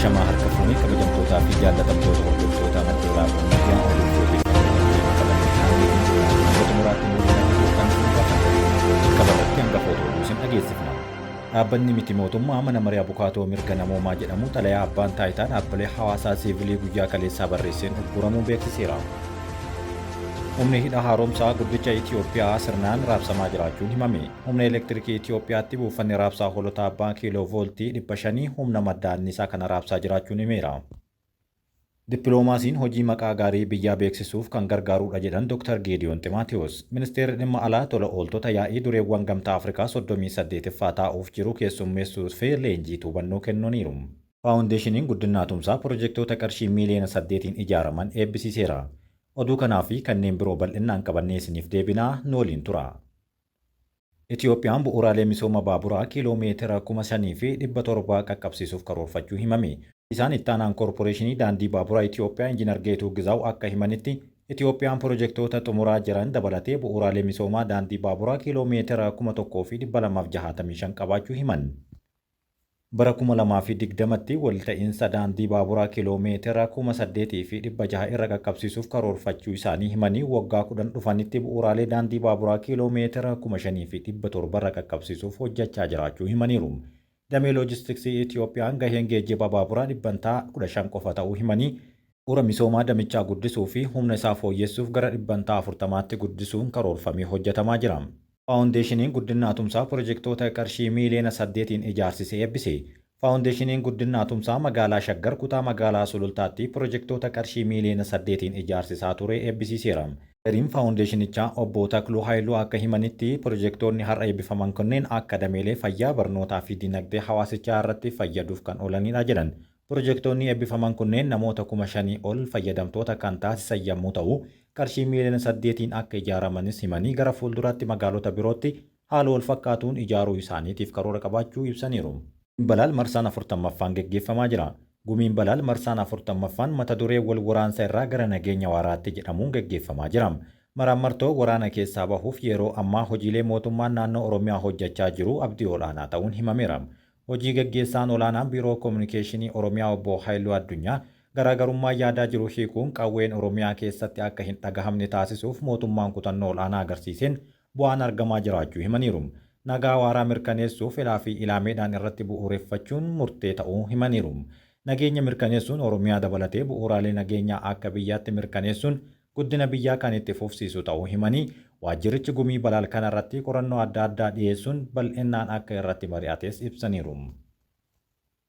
Ashamaa harka fuunee kabajamtootaa fi jaallatamtoota hordoftoota amantoota Oromiyaa waliin xumuraatti qabarratti hangafoota oduusin dhageessifna. Dhaabbanni miti mootummaa mana maree abukaatoo mirga namoomaa jedhamu xalayaa abbaan taayitaa dhaabbilee hawaasaa siivilii guyyaa kaleessaa barreesseen ugguramuu beeksiseera. Humni hidha haaromsaa guddicha Itoophiyaa sirnaan raabsamaa jiraachuun himame. Humna elektirikii Itoophiyaatti buufanni raabsaa hoolotaa abbaa kiiloo vooltii 500 humna madda anniisaa kana raabsaa jiraachuun himeera. Dippiloomaasiin hojii maqaa gaarii biyyaa beeksisuuf kan gargaarudha jedhan Dr. Geediyoon Ximaatewos. Ministeerri dhimma alaa tola ooltota yaa'ii dureewwan gamtaa Afrikaa 38ffaa taa'uuf jiru keessummeessuuf fi leenjii hubannoo kennuuniiru. Faawundeeshiniin guddinaa tumsaa pirojektoota qarshii miiliyoona 8 ijaaraman eebbisiiseera. Oduu kanaa fi kanneen biroo bal'inaan qabannee isiniif deebinaa nu waliin tura. Itoophiyaan bu'uuraalee misooma baaburaa kiiloomeetira 5,700 qaqqabsiisuuf karoorfachuu himame. Isaan ittaanaan koorporeeshinii daandii baaburaa Itoophiyaa Injiinar Geetuu Gizaaw akka himanitti Itoophiyaan pirojektoota xumuraa jiran dabalatee bu'uuraalee misoomaa daandii baaburaa kiiloomeetira 1,265 qabaachuu himan. Bara 2020tti walta'iinsa daandii baaburaa kiiloomeetira 8,600 irra qaqqabsiisuuf karoorfachuu isaanii himanii waggaa 10 dhufanitti bu'uuraalee daandii baaburaa kiiloomeetira 5,700 irra qaqqabsiisuuf hojjechaa jiraachuu himaniiru. Damee loojistiksii Itoophiyaan gaheen geejjiba baaburaa dhibbantaa 15 qofa ta'uu himanii bu'uura misoomaa damichaa guddisuu fi humna isaa fooyyessuuf gara dhibbantaa 40tti guddisuun karoorfamee hojjetamaa jira. Faawundeeshiniin guddinaa tumsaa pirojektoota qarshii miiliyoona 8 ijaarsisee eebbise. Faawundeeshiniin guddinaa tumsaa magaalaa Shaggar kutaa magaalaa Sulultaatti pirojektoota qarshii miiliyoona 8 ijaarsisaa ture eebbisiiseera. Gariin faawundeeshinichaa obbo Takluu Haayiluu akka himanitti pirojektoonni har'a eebbifaman kunneen akka dameelee fayyaa barnootaa fi dinagdee hawaasichaa irratti fayyaduuf kan oolanidha jedhan. Pirojektoonni eebbifaman kunneen namoota 5,000 ol fayyadamtoota kan taasisan yommuu ta'u, qarshii miiliyoona 8 akka ijaaramanis himanii gara fuulduraatti magaalota birootti haala wal fakkaatuun ijaaruu isaaniitiif karoora qabaachuu ibsaniiru. Balaal marsaan 40ffaan geggeeffamaa jira. Gumiin Balaal marsaan 40ffaan mata duree wal waraansa irraa gara nageenya waaraatti jedhamuun geggeeffamaa jira. Maraamartoo waraana keessaa bahuuf yeroo ammaa hojiilee mootummaan naannoo Oromiyaa hojjechaa jiru abdii olaanaa ta'uun himameera. Hojii gaggeessaan olaanaan biiroo koominikeeshinii Oromiyaa obbo Haayiluu Addunyaa garaagarummaa yaadaa jiru hiikuun qawween Oromiyaa keessatti akka hin dhagahamne taasisuuf mootummaan kutannoo olaanaa agarsiiseen bu'aan argamaa jiraachuu himaniiru. Nagaa waaraa mirkaneessuuf filaa fi ilaameedhaan irratti bu'uureffachuun murtee ta'uu himaniiru. Nageenya mirkaneessuun Oromiyaa dabalatee bu'uuraalee nageenyaa akka biyyaatti mirkaneessuun guddina biyyaa kan itti fufsiisu ta'uu himanii waajjirichi gumii Balaal kanarratti qorannoo adda addaa dhiyeessuun bal'inaan akka irratti mari'ates ibsaniiru.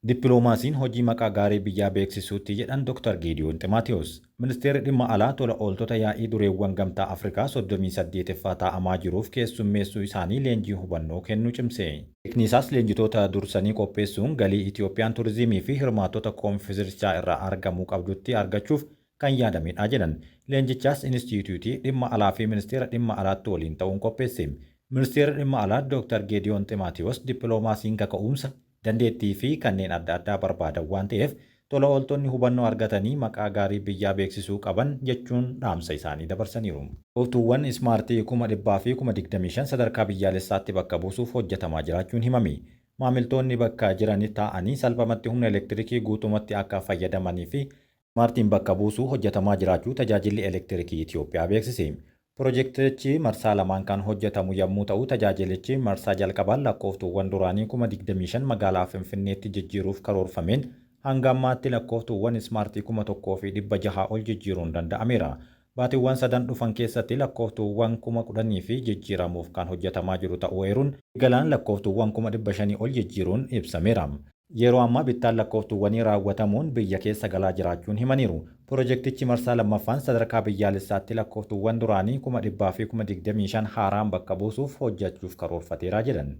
Dippiloomaasiin hojii maqaa gaarii biyyaa beeksisuutti jedhan Dr. Geediyoon Ximaatewos. Ministeerri dhimma alaa tola ooltota yaa'ii dureewwan gamtaa Afrikaa 38ffaa taa'amaa jiruuf keessummeessuu isaanii leenjii hubannoo kennuu cimse. Ikniisaas leenjitoota dursanii qopheessuun galii Itoophiyaan turizimii fi hirmaattota koonfirensichaa irraa argamuu qabdutti argachuuf kan yaadamedha jedhan. Leenjichaas Inistituutii dhimma alaa fi ministeera dhimma alaatti waliin ta'uun qopheesse. Ministeerri dhimma alaa Dr. Geediyoon Ximaatewos dippiloomaasiin kaka'umsa dandeettii fi kanneen adda addaa barbaadan waan ta'eef tola ooltonni hubannoo argatanii maqaa gaarii biyyaa beeksisuu qaban jechuun dhaamsa isaanii dabarsaniiru. Ooftuuwwan ismaartii 100,000 fi 25,000 sadarkaa biyyaalessaatti bakka buusuuf hojjetamaa jiraachuun himame. Maamiltoonni bakka jiranii taa'anii salphumatti humna elektirikii guutumatti akka fayyadamanii fi ismaartiin bakka buusuu hojjetamaa jiraachuu tajaajilli elektirikii Itoophiyaa beeksise. Pirojektichi marsaa lamaan kan hojjetamu yommuu ta'u, tajaajilichi marsaa jalqabaan lakkooftuuwwan duraanii 25,000 magaalaa Finfinneetti jijjiiruuf karoorfameen hanga ammaatti lakkooftuuwwan ismaartii 1,600 ol jijjiiruun danda'ameera. Baatiiwwan sadan dhufan keessatti lakkooftuuwwan 10,000 fi jijjiiramuuf kan hojjetamaa jiru ta'uu eeruun galaan lakkooftuuwwan 500 ol jijjiiruun ibsameera. Yeroo ammaa bittaan lakkooftuuwwanii raawwatamuun biyya keessa galaa jiraachuun himaniiru. Pirojektichi marsaa lammaffaan sadarkaa biyyaalessaatti lakkooftuuwwan duraanii 100,000 fi 25,000 haaraan bakka buusuuf hojjechuuf karoorfateera jedhan.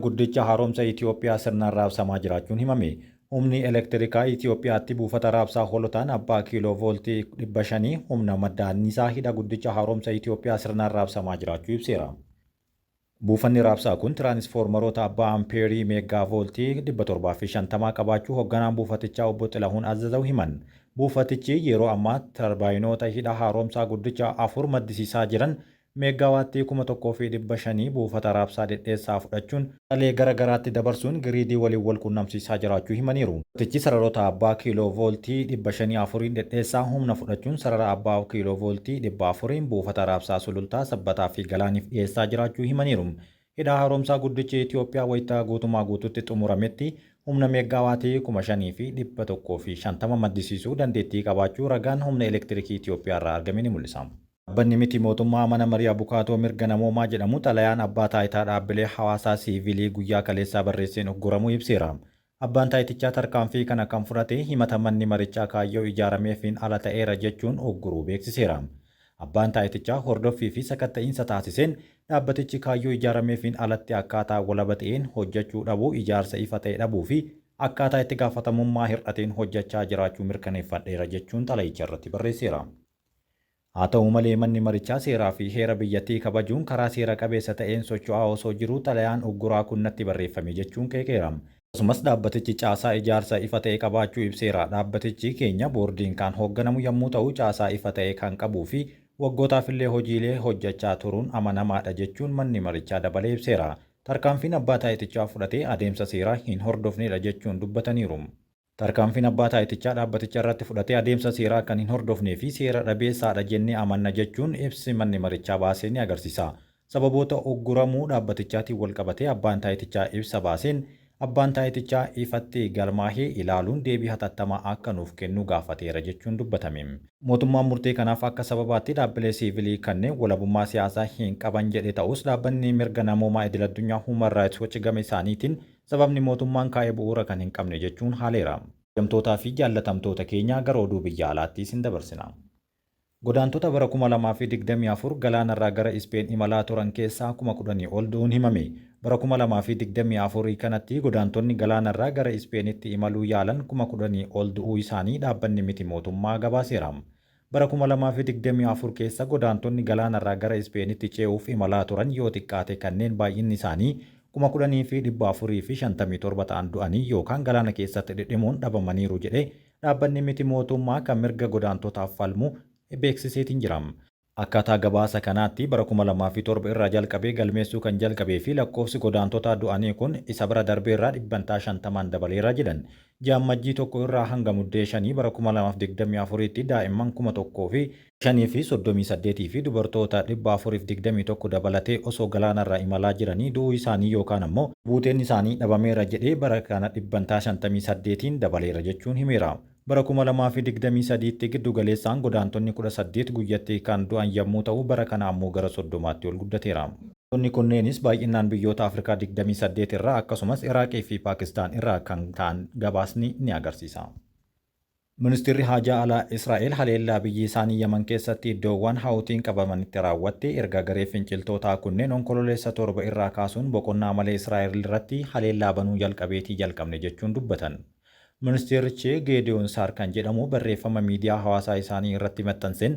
Guddicha haaromsa Itoophiyaa sirnaan raabsamaa jiraachuun himame. Humni elektirikaa Itoophiyaatti buufata raabsaa hoolotaan abbaa kiiloo vooltii 500 humna madda anniisaa hidha guddicha haaromsa Itoophiyaa sirnaan raabsamaa jiraachuu ibseera. Buufanni raabsaa kun tiraanisfoormaroota abbaa ampeerii meegaa vooltii 750 qabaachuu hoogganaan buufatichaa obbo Xilahuun Azazaw himan. Buufatichi yeroo ammaa tarbaayinoota hidha haaromsaa guddicha 4 maddisiisaa jiran meegaawaattii 1,500 buufata raabsaa dhedheessaa fudhachuun dhalee gara garaatti dabarsuun giriidii waliin wal quunnamsiisaa jiraachuu himaniiru. Mootichi sararoota abbaa kiiloo vooltii 504 dhedheessaa humna fudhachuun sarara abbaa kiiloo vooltii 400 buufata raabsaa sulultaa sabbataa fi galaaniif dhiyeessaa jiraachuu himaniiru. Hidha haaromsaa guddichi Itoophiyaa wayitaa guutumaa guutuutti xumurametti humna meegaawaatii 5,150 maddisiisuu dandeettii qabaachuu ragaan humna elektiriikii Itoophiyaa irraa argame ni mul'isa. Dhaabbanni miti mootummaa mana marii abukaatoo mirga namoomaa jedhamu xalayaan abbaa taayitaa dhaabbilee hawaasaa siivilii guyyaa kaleessaa barreesseen ugguramuu ibseera. Abbaan taayitichaa tarkaanfii kana kan fudhate himata manni marichaa kaayyoo ijaarameefiin ala ta'eera jechuun ugguruu beeksiseera. Abbaan taayitichaa hordoffii fi sakatta'iinsa taasiseen dhaabbatichi kaayyoo ijaarameefiin alatti akkaataa walaba ta'een hojjechuu dhabuu, ijaarsa ifa ta'e dhabuu fi akkaataa itti gaafatamummaa hir'ateen hojjechaa jiraachuu mirkaneeffadheera jechuun xalayicha irratti barreesseera. Haa ta'u malee manni marichaa seeraa fi heera biyyattii kabajuun karaa seera qabeessa ta'een socho'aa osoo jiruu xalayaan ugguraa kun natti barreeffame jechuun qeeqeera. Akkasumas dhaabbatichi caasaa ijaarsa ifa ta'e qabaachuu ibseera. Dhaabbatichi keenya boordiin kan hoogganamu yommuu ta'u caasaa ifa ta'e kan qabuu fi waggootaafillee hojiilee hojjechaa turuun amanamaadha jechuun manni marichaa dabalee ibseera. Tarkaanfiin abbaa taayitichaa fudhatee adeemsa seeraa hin hordofnedha jechuun dubbataniiru. Tarkaanfiin abbaa taayitichaa dhaabbaticha irratti fudhatee adeemsa seeraa kan hin hordofnee fi seera dhabeessaadha jennee amanna jechuun ibsi manni marichaa baasee ni agarsiisa. Sababoota ugguramuu dhaabbatichaatiin wal qabatee abbaan taayitichaa ibsa baaseen abbaan taayitichaa ifatti galmaahee ilaaluun deebii hatattamaa akka nuuf kennu gaafateera jechuun dubbatame. Mootummaan murtee kanaaf akka sababaatti dhaabbilee siivilii kanneen walabummaa siyaasaa hin qaban jedhe ta'us dhaabbanni mirga namoomaa idil-addunyaa Human Rights Watch gama isaaniitiin sababni mootummaan kaa'ee bu'uura kan hin qabne jechuun haaleera. Jamtootaa fi jaallatamtoota keenya gara oduu biyya alaatti isin dabarsina. Godaantota bara 2024 galaanarraa gara Ispeen imalaa turan keessaa 10,000 ol du'uun himame. Bara 2024 kanatti godaantonni galaanarraa gara Ispeenitti imaluu yaalan 10,000 ol du'uu isaanii dhaabbanni miti mootummaa gabaaseera. Bara 2024 keessa godaantonni galaanarraa gara Ispeenitti ce'uuf imalaa turan yoo xiqqaate kanneen baay'inni isaanii 10,457 ta'an du'anii yookaan galaana keessatti dhidhimuun dhabamaniiru jedhe dhaabbanni miti mootummaa kan mirga godaantotaaf falmu beeksiseetiin jira. Akkaataa gabaasa kanaatti bara 2007 irraa jalqabee galmeessuu kan jalqabee fi lakkoofsi godaantotaa du'anii kun isa bira darbeerraa 50% dabaleera jedhan. Jaammajjii tokko irraa hanga muddee 5 bara 2024tti daa'imman 1,538 fi dubartoota 421 dabalatee osoo galaanarraa imalaa jiranii du'uu isaanii yookaan ammoo buuteen isaanii dhabameera jedhee bara kana 58% dabaleera jechuun himeera. Bara 2023tti giddu galeessaan godaantonni 18 guyyatti kan du'an yommuu ta'u bara kana ammoo gara 30tti ol guddateera. Godaantonni kunneenis baay'inaan biyyoota Afrikaa 28 irraa akkasumas Iraaqii fi Paakistaan irraa kan ta'an gabaasni ni agarsiisa. Ministeerri Haajaa Alaa Israa'el haleellaa biyyi isaanii Yaman keessatti iddoowwan Hawutiin qabamanitti raawwatte erga garee finciltootaa kunneen onkololeessa 7 irraa kaasuun boqonnaa malee Israa'el irratti haleellaa banuu jalqabne jechuun dubbatan. Ministeerichi Geediyoon Saar kan jedhamu barreeffama miidiyaa hawaasaa isaanii irratti maxxanseen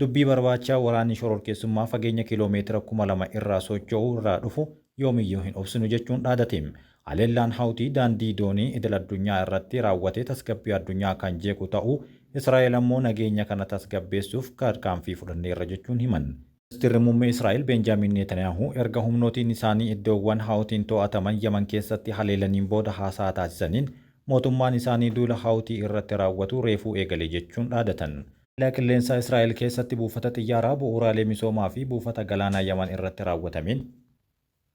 dubbii barbaacha waraanni shororkeessummaa fageenya kiiloomeetira 2,000 irraa socho'uu irraa dhufu yoomiyyuu hin obsinu jechuun dhaadate. Haleellaan Hawutii daandii doonii idil-addunyaa irratti raawwatee tasgabbii addunyaa kan jeequ ta'uu Israa'el ammoo nageenya kana tasgabbeessuuf tarkaanfii fudhanneerra jechuun himan. Ministeerri muummee Israa'el Benjaamin Netanyaahuu erga humnootiin isaanii iddoowwan Hawutiin to'ataman Yaman keessatti haleelaniin booda haasaa taasisaniin mootummaan isaanii duula Hawutii irratti raawwatu reefuu eegale jechuun dhaadatan. Haleellaa qilleensaa Israa'el keessatti buufata xiyyaaraa bu'uuraalee misoomaa fi buufata galaanaa Yaman irratti raawwatameen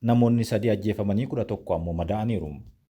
namoonni 3 ajjeefamanii 11 ammoo madaa'aniiru.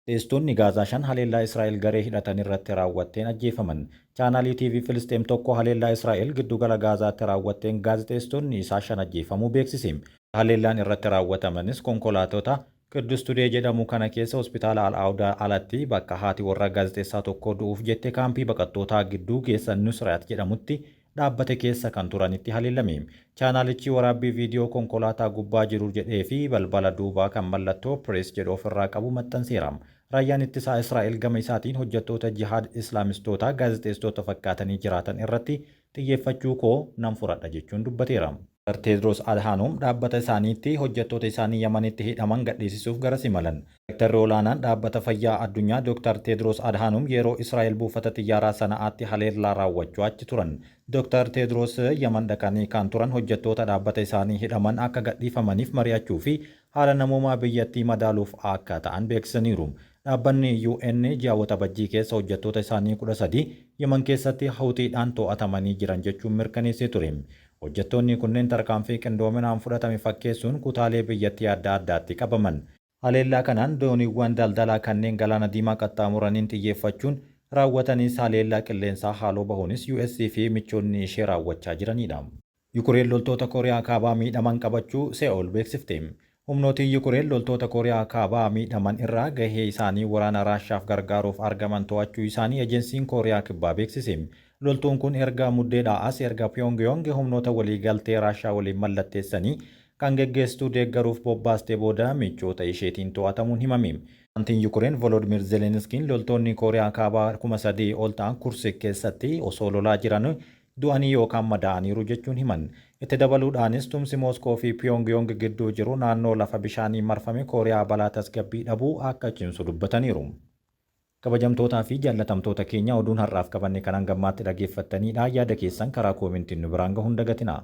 Teessitoonni Gaazaa 5 haleellaa Israa'el garee hidhatan irratti raawwatteen ajjeefaman. Chaanaalii TV Filisxeem tokko haleellaa Israa'el giddugala Gaazaatti raawwatteen gaazexeessitoonni isaa 5 ajjeefamuu beeksise. Haleellaan irratti raawwatamanis konkolaatota Qiddus Tudee jedhamu kana keessa hospitaala Al-Awdaa alatti bakka haati warra gaazexeessaa tokko du'uuf jette kaampii baqattootaa gidduu geessa Nusrat jedhamutti dhaabbate keessa kan turanitti haleellame. Chaanaalichi waraabbii viidiyoo konkolaataa gubbaa jiru jedhee fi balbala duubaa kan mallattoo Pirees jedhu ofirraa qabu maxxanseera. Raayyaan ittisaa Israa'el gama isaatiin hojjettoota jihaad islaamistootaa gaazexeessitoota fakkaatanii jiraatan irratti xiyyeeffachuu koo nan fudhadha jechuun dubbateera. Teediroos Adhaanoom dhaabbata isaaniitti hojjettoota isaanii Yamanitti hidhaman gadhiisisuuf garas imalan. Daayirektarri olaanaan dhaabbata fayyaa addunyaa Dr. Teediroos Adhaanoom yeroo Israa'el buufata xiyyaaraa sana'aatti haleellaa raawwachuu achi turan. Dr. Teediroos Yaman dhaqanii kan turan hojjettoota dhaabbata isaanii hidhaman akka gadhiifamaniif mari'achuu fi haala namoomaa biyyattii madaaluuf akka ta'an beeksisaniiru. Dhaabbanni UN ji'oota bajjii keessa hojjettoota isaanii 13 Yaman keessatti Huutiidhaan to'atamanii jiran jechuun mirkaneessee ture. Hojjettoonni kunneen tarkaanfii qindoominaan fudhatame fakkeessuun kutaalee biyyattii adda addaatti qabaman. Haleellaa kanaan dooniiwwan daldalaa kanneen galaana diimaa qaxxaamuraniin xiyyeeffachuun raawwatanis haleellaa qilleensaa haaloo bahuunis US fi michoonni ishee raawwachaa jiranidha. Yukureen loltoota Kooriyaa Kaabaa miidhaman qabachuu Se'ool beeksifte. Humnootiin Yukureen loltoota Kooriyaa Kaabaa miidhaman irraa gahee isaanii waraana Raashaaf gargaaruuf argaman to'achuu isaanii ejensiin Kooriyaa Kibbaa beeksise. Loltuun kun erga muddeedhaa as erga Pyongyang humnoota waliigaltee Raashaa waliin mallatteessanii kan geggeessituu deeggaruuf bobbaastee booda michoota isheetiin to'atamuun himame. Pireezidaantiin Yukureen Volodimir Zelenskiin loltoonni Kooriyaa Kaabaa 3,000 ol ta'an Kursik keessatti osoo lolaa jiran du'anii yookaan madaa'aniiru jechuun himan. Itti dabaluudhaanis tumsi Mooskoo fi Pyongyang gidduu jiru naannoo lafa bishaanii marfame Kooriyaa balaa tasgabbii dhabuu akka cimsu dubbataniiru. Kabajamtootaa fi jaallatamtoota keenya oduun har'aaf qabanne kan hangammaatti dhaggeeffattanidha. Yaada keessan karaa koomentiin nu biraan gahuun dagatinaa.